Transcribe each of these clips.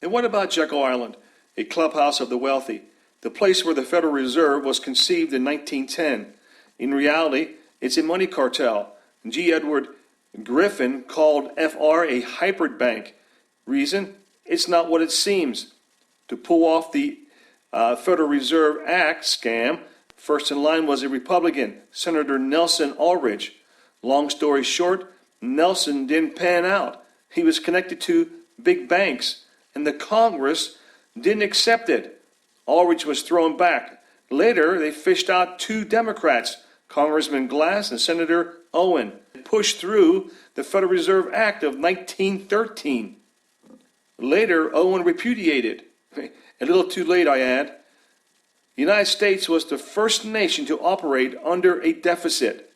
And what about Jekyll Island, a clubhouse of the wealthy, the place where the Federal Reserve was conceived in 1910? In reality, it's a money cartel. G. Edward Griffin called FR a hybrid bank. Reason? It's not what it seems. To pull off the Federal Reserve Act scam, first in line was a Republican, Senator Nelson Ulrich. Long story short, Nelson didn't pan out. He was connected to big banks, and the Congress didn't accept it. Ulrich was thrown back. Later, they fished out two Democrats, Congressman Glass and Senator Owen, pushed through the Federal Reserve Act of 1913. Later, Owen repudiated. A little too late, I add. The United States was the first nation to operate under a deficit.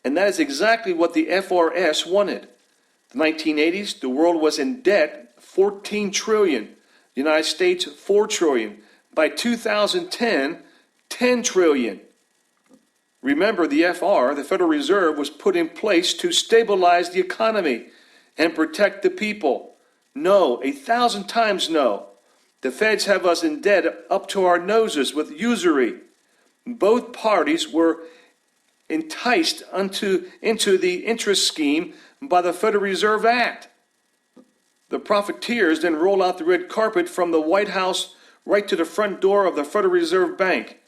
And that is exactly what the FRS wanted. The 1980s, the world was in debt 14 trillion. The United States, 4 trillion. By 2010, 10 trillion. Remember, the FR, the Federal Reserve, was put in place to stabilize the economy and protect the people. No, 1,000 times no. The feds have us in debt up to our noses with usury. Both parties were enticed into the interest scheme by the Federal Reserve Act. The profiteers then roll out the red carpet from the White House right to the front door of the Federal Reserve Bank.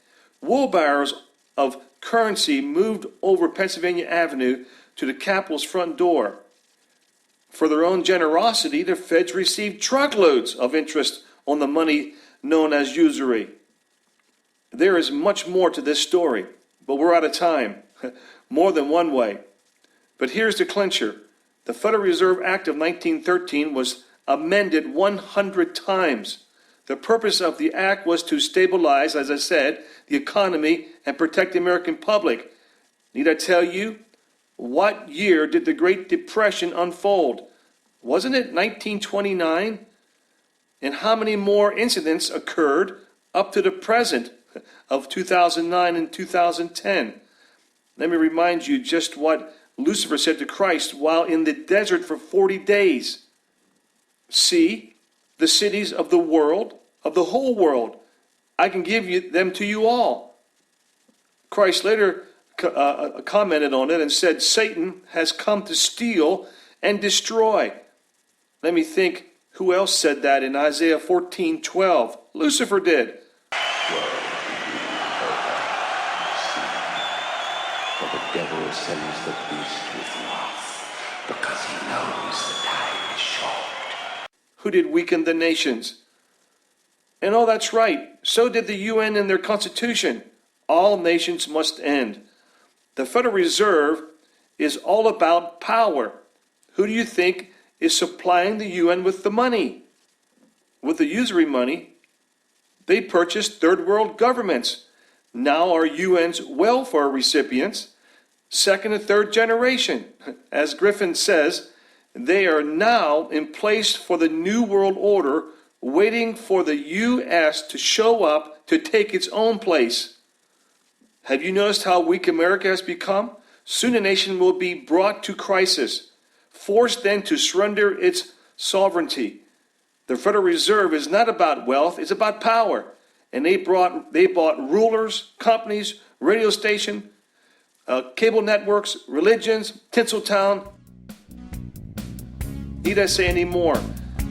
Wheelbarrows of currency moved over Pennsylvania Avenue to the Capitol's front door. For their own generosity, the feds received truckloads of interest on the money known as usury. There is much more to this story, but we're out of time. More than one way. But here's the clincher. The Federal Reserve Act of 1913 was amended 100 times. The purpose of the act was to stabilize, as I said, the economy and protect the American public. Need I tell you? What year did the Great Depression unfold? Wasn't it 1929? And how many more incidents occurred up to the present of 2009 and 2010? Let me remind you just what Lucifer said to Christ while in the desert for 40 days. See, the cities of the world, of the whole world, I can give them to you all. Christ later commented on it and said, Satan has come to steal and destroy. Let me think, who else said that in Isaiah 14:12? Lucifer did. For the devil sends the beast with wrath, because he knows the time is short. Who did weaken the nations? And oh, that's right, so did the UN in their constitution. All nations must end. The Federal Reserve is all about power. Who do you think is supplying the UN with the money? With the usury money, they purchased third world governments. Now our UN's welfare recipients, second and third generation. As Griffin says, they are now in place for the New World Order, waiting for the U.S. to show up to take its own place. Have you noticed how weak America has become? Soon a nation will be brought to crisis, forced then to surrender its sovereignty. The Federal Reserve is not about wealth, it's about power. And they bought rulers, companies, radio station, cable networks, religions, Tinseltown. Need I say any more?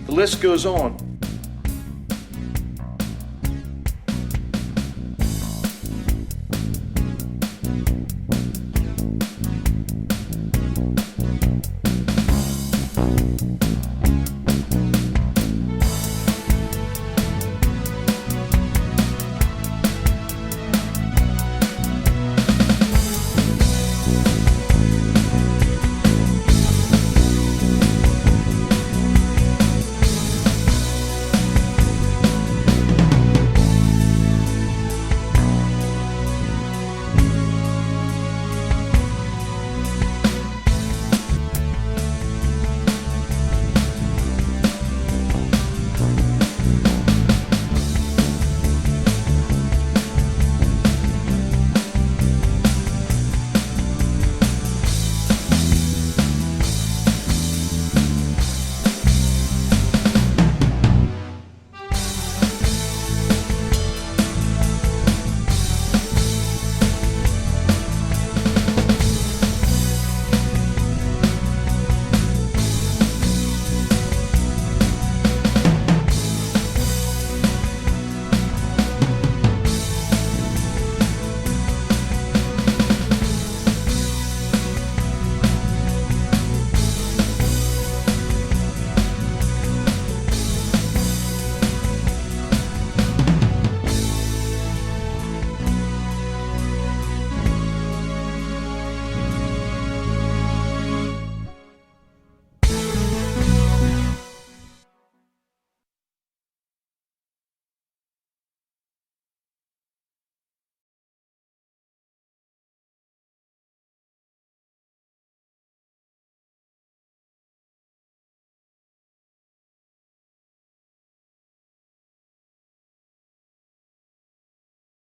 The list goes on.